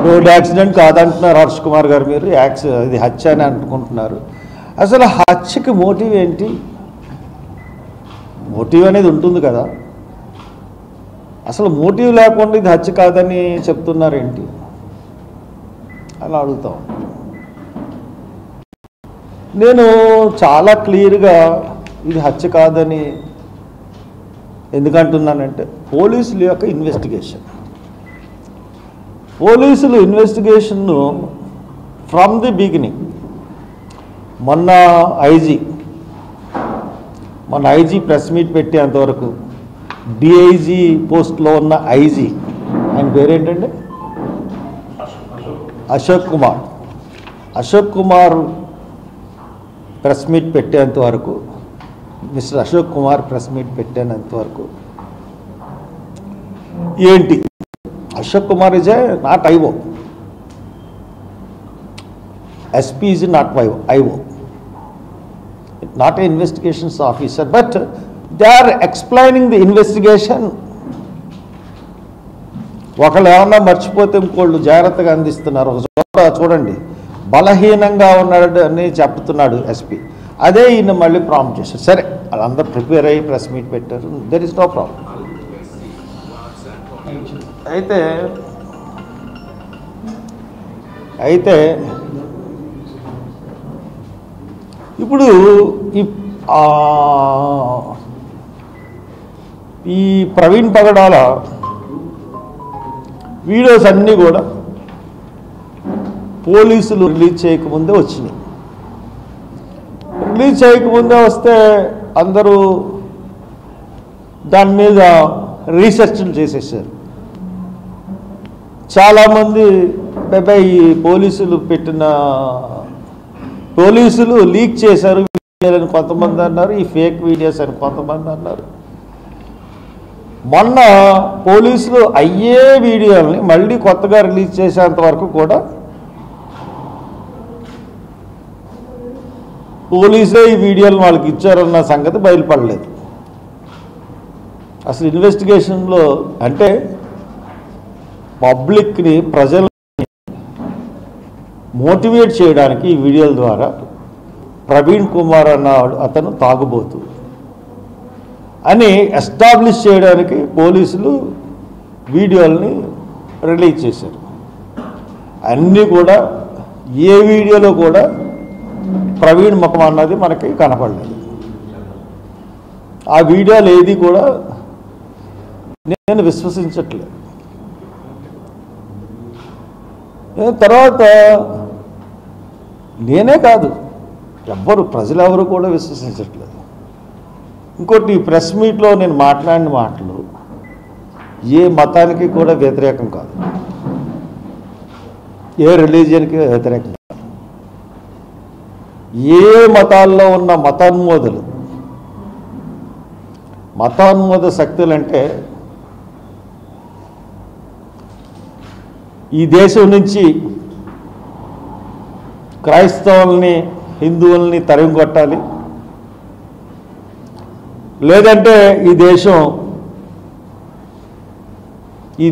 Road accident కాదంటున్నారు హర్ష్ కుమార్ గారు. మీరు ఇది హత్య అని అనుకుంటున్నారు. అసలు హత్యకి మోటివ్ ఏంటి? మోటివ్ అనేది ఉంటుంది కదా. అసలు మోటివ్ లేకుండా ఇది హత్య కాదని చెప్తున్నారేంటి అని అడుగుతాం. నేను చాలా క్లియర్గా ఇది హత్య కాదని ఎందుకంటున్నానంటే, పోలీసుల యొక్క ఇన్వెస్టిగేషన్ను ఫ్రమ్ ది బిగినింగ్ మొన్న ఐజీ ప్రెస్ మీట్ పెట్టేంతవరకు డిఐజీ పోస్ట్లో ఉన్న ఐజీ, ఆయన పేరేంటంటే అశోక్ కుమార్ ప్రెస్ మీట్ పెట్టేంత వరకు, mister Ashok Kumar press meet పెట్టేంత వరకు ఏంటి, Ashok Kumar is not IO, SP is not IO, not an investigations officer, but they are explaining the investigation. ఒకళ్ళు ఏమన్నా మర్చిపోతే ఇంకోళ్ళు జాగ్రత్తగా అందిస్తున్నారు. ఒక చోట చూడండి, బలహీనంగా ఉన్నాడు అని చెప్తున్నాడు ఎస్పీ, అదే ఈయన మళ్ళీ ప్రాంప్ట్ చేశారు. సరే, వాళ్ళందరూ ప్రిపేర్ అయ్యి ప్రెస్ మీట్ పెట్టారు, దెర్ ఇస్ నో ప్రాబ్లం. అయితే ఇప్పుడు ఈ ప్రవీణ్ పగడాల వీడియోస్ అన్నీ కూడా పోలీసులు రిలీజ్ చేయకముందే వచ్చినాయి. రిలీజ్ చేయకముందే వస్తే అందరూ దాని మీద రీసెర్చ్లు చేసేసారు. చాలామంది ఈ పోలీసులు లీక్ చేశారు అని కొంతమంది అన్నారు, ఈ ఫేక్ వీడియోస్ అని కొంతమంది అన్నారు. మొన్న పోలీసులు అయ్యే వీడియోల్ని మళ్ళీ కొత్తగా రిలీజ్ చేసేంత వరకు కూడా పోలీసులే ఈ వీడియోలు వాళ్ళకి ఇచ్చారన్న సంగతి బయలుపడలేదు. అసలు ఇన్వెస్టిగేషన్లో అంటే పబ్లిక్ని, ప్రజల్ని మోటివేట్ చేయడానికి ఈ వీడియోల ద్వారా ప్రవీణ్ కుమార్ అన్నాడు అతను తాగుబోతు అని ఎస్టాబ్లిష్ చేయడానికి పోలీసులు వీడియోల్ని రిలీజ్ చేశారు. అన్నీ కూడా ఏ వీడియోలో కూడా ప్రవీణ్ ముఖం అన్నది మనకి కనపడలేదు. ఆ వీడియోలు ఏది కూడా నేను విశ్వసించట్లేదు. తర్వాత నేనే కాదు, ప్రజలెవరు కూడా విశ్వసించట్లేదు. ఇంకోటి, ఈ ప్రెస్ మీట్లో నేను మాట్లాడిన మాటలు ఏ మతానికి కూడా వ్యతిరేకం కాదు, ఏ రిలీజియన్కి వ్యతిరేకం కాదు. ఏ మతాల్లో ఉన్న మతాన్మోద శక్తులంటే ఈ దేశం నుంచి క్రైస్తవుల్ని, హిందువుల్ని తరిమి కొట్టాలి, లేదంటే ఈ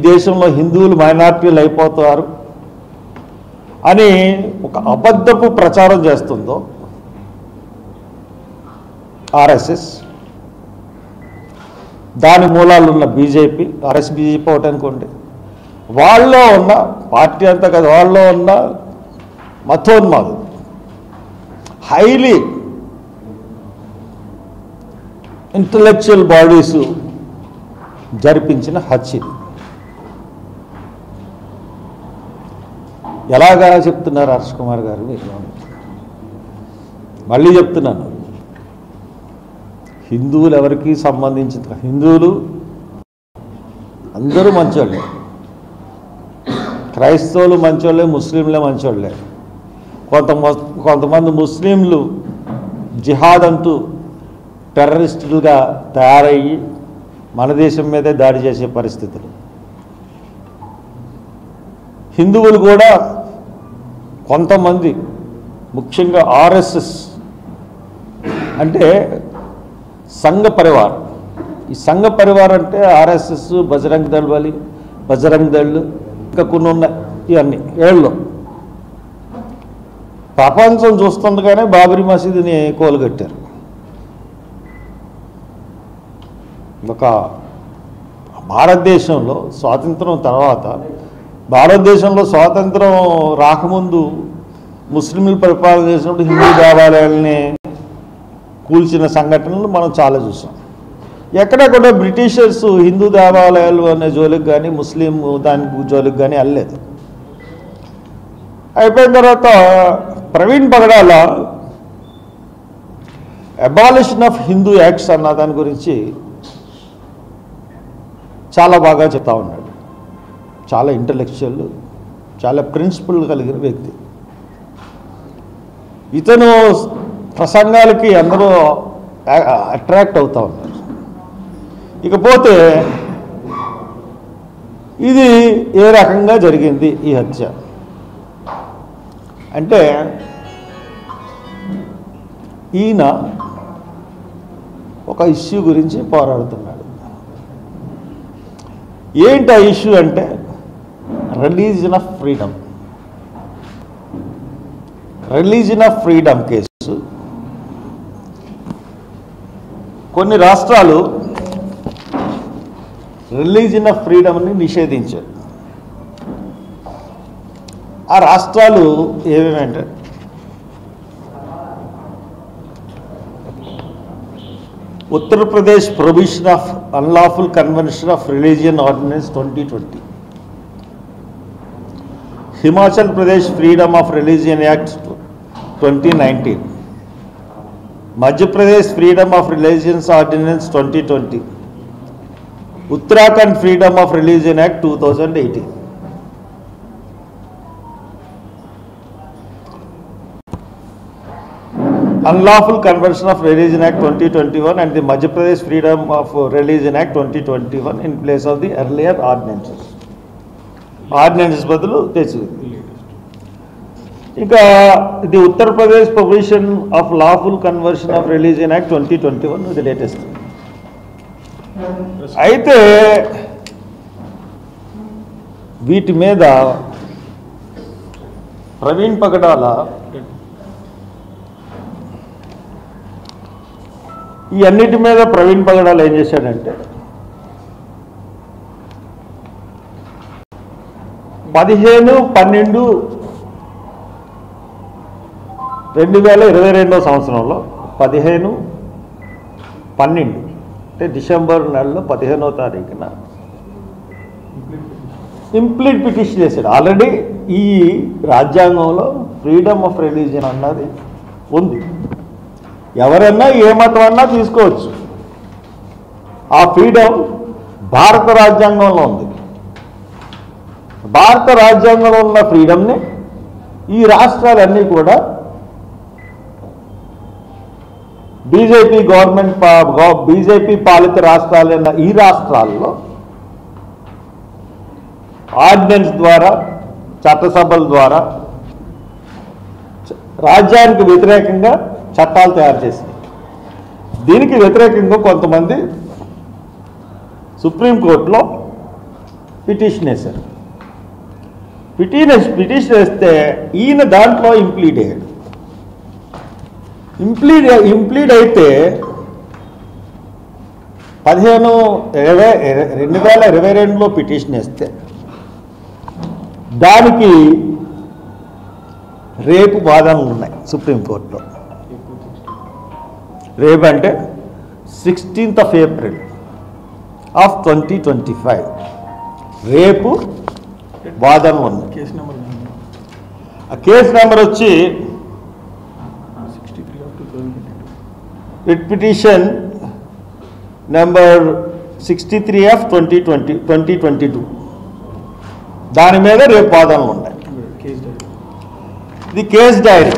దేశంలో హిందువులు మైనారిటీలు అయిపోతారు అని ఒక అబద్ధపు ప్రచారం చేస్తుందో ఆర్ఎస్ఎస్, దాని మూలాలు ఉన్న బీజేపీ, బీజేపీ ఒకటి అనుకోండి, వాళ్ళలో ఉన్న పార్టీ అంతా కదా, వాళ్ళలో ఉన్న మతోన్మాదులు హైలీ ఇంటలెక్చువల్ బాడీస్ జరిపించిన హత్య. ఎలాగా చెప్తున్నారు హర్ష్ కుమార్ గారు? మీరు మళ్ళీ చెప్తున్నాను, హిందువులు ఎవరికి సంబంధించిన, హిందువులు అందరూ మంచోళ్ళే, క్రైస్తవులు మంచోళ్ళే, ముస్లింలే మంచోళ్ళే. కొంతమంది ముస్లింలు జిహాద్ అంటూ టెర్రరిస్టులుగా తయారయ్యి మన దేశం మీదే దాడి చేసే పరిస్థితులు. హిందువులు కూడా కొంతమంది, ముఖ్యంగా ఆర్ఎస్ఎస్ అంటే సంఘ పరివార్, ఈ సంఘ పరివార్ అంటే ఆర్ఎస్ఎస్, బజరంగ్ దళ్ ఇంకా కొన్ని ఉన్నాయి. ఇవన్నీ ఏళ్ళు ప్రపంచం చూస్తుండగానే బాబరీ మసీదుని కోలుగట్టారు. ఒక భారతదేశంలో స్వాతంత్రం తర్వాత, భారతదేశంలో స్వాతంత్రం రాకముందు ముస్లింలు పరిపాలన చేసినప్పుడు హిందూ దేవాలయాలని కూల్చిన సంఘటనలు మనం చాలా చూసాం. ఎక్కడ కూడా బ్రిటిషర్స్ హిందూ దేవాలయాలు అనే జోలికి కానీ ముస్లిం దాని జోలికి కానీ వెళ్ళలేదు. అయిపోయిన తర్వాత ప్రవీణ్ పగడాల అబాలిషన్ ఆఫ్ హిందూ యాక్ట్స్ అన్న దాని గురించి చాలా బాగా చెప్తా ఉన్నాడు. చాలా ఇంటలెక్చువల్, చాలా ప్రిన్సిపల్ కలిగిన వ్యక్తి. ఇతను ప్రసంగాలకి అందరూ అట్రాక్ట్ అవుతూ ఉన్నారు. ఇకపోతే ఇది ఏ రకంగా జరిగింది ఈ హత్య అంటే, ఈయన ఒక ఇష్యూ గురించి పోరాడుతున్నాడు. ఏంటి ఆ ఇష్యూ అంటే religion of freedom. Religion of freedom case కొన్ని రాష్ట్రాలు రిలీజియన్ ఆఫ్ ఫ్రీడమ్ని నిషేధించారు. ఆ రాష్ట్రాలు ఏమేమంటే Uttar Pradesh prohibition of unlawful conversion of religion ordinance 2020, Himachal Pradesh freedom of religion act 2019, Madhya Pradesh freedom of religions ordinance 2020, Uttarakhand freedom of religion act 2018. Unlawful Conversion of Religion Act 2021 and the Madhya Pradesh Freedom of Religion Act 2021 in place of the earlier ordinances. Ordinances బదులు తెచ్చింది. ఇంకా the Uttar Pradesh provision of lawful conversion of religion act 2021 ఇది latest. అయితే వీటి మీద ప్రవీణ్ పగడాల ఈ అన్నిటి మీద ప్రవీణ్ పగడాల ఏం చేశాడంటే 15/12/2022 సంవత్సరంలో 15/12 అంటే డిసెంబర్ నెలలో 15వ తారీఖున ఇంప్లీట్ పిటిషన్ చేశాడు. ఆల్రెడీ ఈ రాజ్యాంగంలో ఫ్రీడమ్ ఆఫ్ రిలీజియన్ అన్నది ఉంది. ఎవరన్నా ఏ మతం అన్నా తీసుకోవచ్చు. ఆ ఫ్రీడమ్ భారత రాజ్యాంగంలో ఉంది. భారత రాజ్యాంగంలో ఉన్న ఫ్రీడమ్ని ఈ రాష్ట్రాలన్నీ కూడా బీజేపీ పాలిత రాష్ట్రాలైన ఈ రాష్ట్రాల్లో ఆర్డినెన్స్ ద్వారా, చట్టసభల ద్వారా రాజ్యానికి వ్యతిరేకంగా చట్టాలు తయారు చేసింది. దీనికి వ్యతిరేకంగా కొంతమంది సుప్రీంకోర్టులో పిటిషన్ వేశారు. పిటిషన్ వేస్తే ఈయన దాంట్లో ఇంప్లీడ్ అయ్యాడు. ఇంప్లీడ్ అయితే 15/2022లో పిటిషన్ వేస్తే దానికి రేపు వాదనలు ఉన్నాయి సుప్రీంకోర్టులో. రేపు అంటే 16th April 2025 రేపు వాదన ఉంది. ఆ కేసు నెంబర్ వచ్చి రిట్ పిటిషన్ నెంబర్ 63/2022. దాని మీద రేపు వాదనలు ఉన్నాయి. ఇది case dairy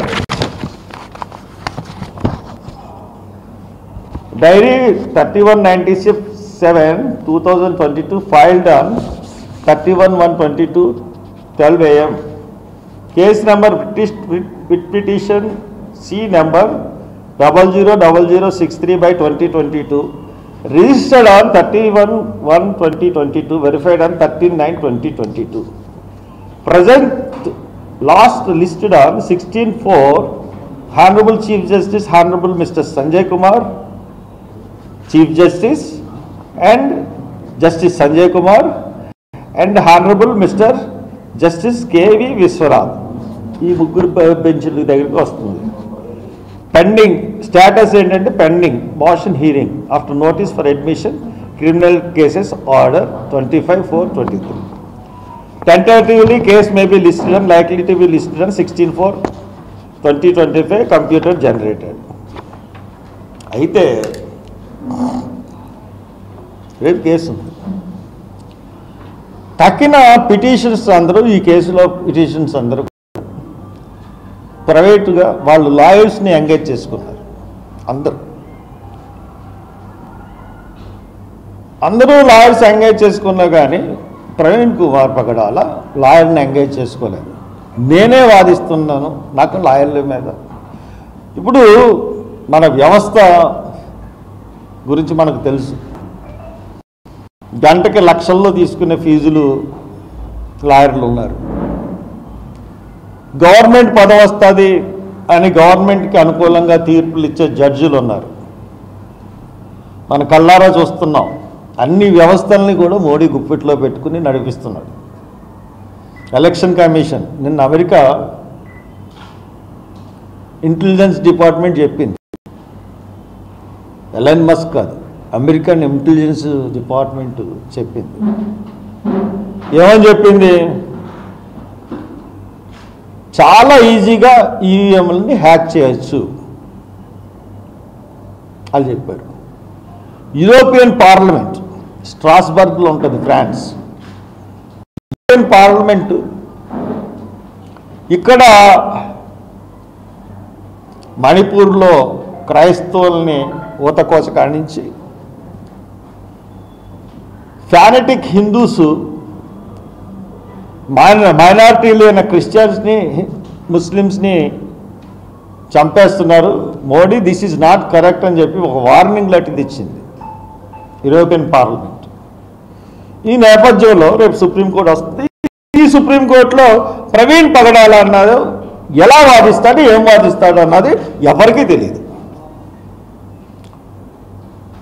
3197/2022 filed on 31/1/22 12 AM. Case number petition C number 000063/2022 registered on 31/1/2022, verified on 13/9/2022. Present last listed on 16/4, Honorable Chief Justice, Honorable Mr. Sanjay Kumar, Chief Justice, and Justice Sanjay Kumar, and Honorable Mr. Justice K.V. Viswanath. ఈ ముగ్గురు బెంచ్ల దగ్గరికి వస్తుంది. Pending status ఏంటంటే pending motion hearing after notice for admission criminal cases order 25/4/23. Tentatively case may be listed and likely to be listed on 16/4/2025 computer generated. అయితే రేపు case తక్కిన petitions అందరూ ఈ కేసులో పిటిషన్స్ అందరూ ప్రైవేటుగా వాళ్ళు లాయర్స్ని ఎంగేజ్ చేసుకున్నారు. అందరూ లాయర్స్ ఎంగేజ్ చేసుకున్నా కానీ ప్రవీణ్ కుమార్ పగడాల లాయర్ని ఎంగేజ్ చేసుకోలేదు. నేనే వాదిస్తున్నాను, నాకు లాయర్ల మీద. ఇప్పుడు మన వ్యవస్థ గురించి మనకు తెలుసు. గంటకి లక్షల్లో తీసుకునే ఫీజులు లాయర్లు ఉన్నారు. గవర్నమెంట్ పదవి వస్తుంది అని గవర్నమెంట్కి అనుకూలంగా తీర్పులు ఇచ్చే జడ్జిలు ఉన్నారు. మన కళ్ళారా చూస్తున్నాం. అన్ని వ్యవస్థల్ని కూడా మోడీ గుప్పిట్లో పెట్టుకుని నడిపిస్తున్నాడు. ఎలక్షన్ కమిషన్ నిన్న అమెరికా ఇంటెలిజెన్స్ డిపార్ట్మెంట్ చెప్పింది, ఎలన్ మస్క్ కాదు, అమెరికన్ ఇంటెలిజెన్స్ డిపార్ట్మెంట్ చెప్పింది. ఏమని చెప్పింది? చాలా ఈజీగా ఈవీఎంలని హ్యాక్ చేయొచ్చు అని చెప్పారు. యూరోపియన్ పార్లమెంట్ స్ట్రాస్బర్గ్లో ఉంటుంది, ఫ్రాన్స్. యూరోపియన్ పార్లమెంటు ఇక్కడ మణిపూర్లో క్రైస్తవుల్ని ఊతకోస కానించి ఫ్యానటిక్ హిందూస్ మైనారిటీలు అయిన క్రిస్టియన్స్ని ముస్లిమ్స్ని చంపేస్తున్నారు. Modi this is not correct అని చెప్పి ఒక వార్నింగ్ లెటర్ ఇచ్చింది యూరోపియన్ పార్లమెంట్. ఈ నేపథ్యంలో రేపు సుప్రీంకోర్టు వస్తుంది. ఈ సుప్రీంకోర్టులో ప్రవీణ్ పగడాల అన్నది ఎలా వాదిస్తాడు, ఏం వాదిస్తాడు అన్నది ఎవరికీ తెలియదు.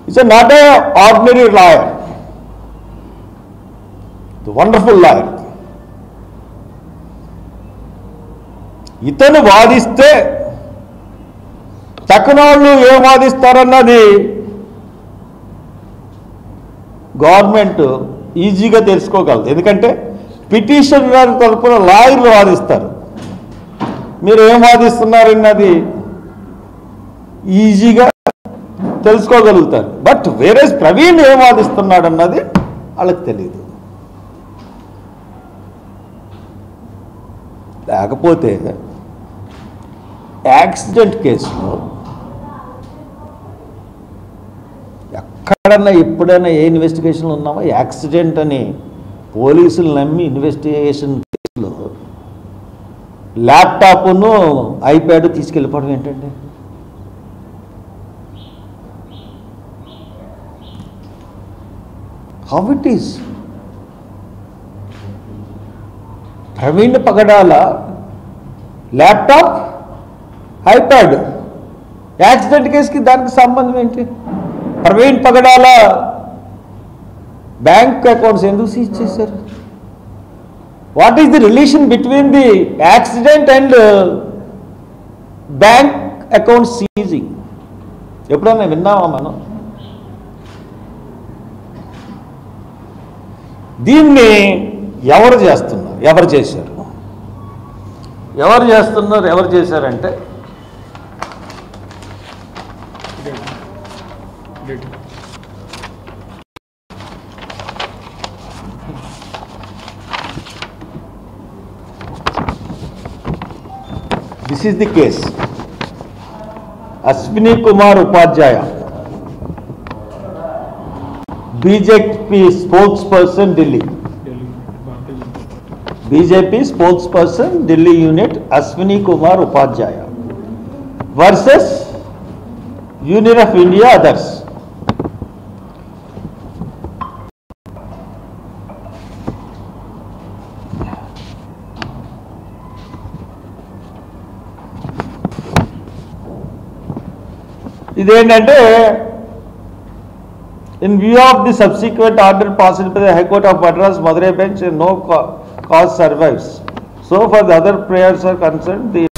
It's not a ordinary lawyer, wonderful lawyer. ఇతను వాదిస్తే తక్కువ వాళ్ళు ఏం వాదిస్తారన్నది గవర్నమెంట్ ఈజీగా తెలుసుకోగలదు. ఎందుకంటే పిటిషనర్ తరపున లాయర్లు వాదిస్తారు. మీరు ఏం వాదిస్తున్నారన్నది ఈజీగా తెలుసుకోగలుగుతారు. బట్ వేరే ప్రవీణ్ ఏం వాదిస్తున్నాడు అన్నది వాళ్ళకి తెలియదు. లేకపోతే యాక్సిడెంట్ కేసులో ఎక్కడన్నా ఎప్పుడైనా ఏ ఇన్వెస్టిగేషన్లు ఉన్నామా? యాక్సిడెంట్ అని పోలీసులు నమ్మి ఇన్వెస్టిగేషన్ కేసులో ల్యాప్టాప్ను ఐప్యాడ్ తీసుకెళ్ళిపోవడం ఏంటండి? How it is? Praveen Pagadala laptop, iPad, accident కేసుకి దానికి సంబంధం ఏంటి? ప్రవీణ్ పగడాల బ్యాంక్ అకౌంట్స్ ఎందుకు సీజ్ చేశారు? What is the relation between the accident and bank account seizing? ఎప్పుడైనా విన్నామా మనం? దీన్ని ఎవరు చేస్తున్నారు, ఎవరు చేశారు? ఎవరు చేస్తున్నారు, ఎవరు చేశారంటే this is the case. Ashwini Kumar Upadhyay, BJP spokesperson Delhi, BJP spokesperson Delhi unit Ashwini Kumar Upadhyay versus union of India others. ఇదేంటంటే in view of the subsequent order passed by the High Court of Madras, Madurai bench, no cause survives. So, for the other prayers are concerned, the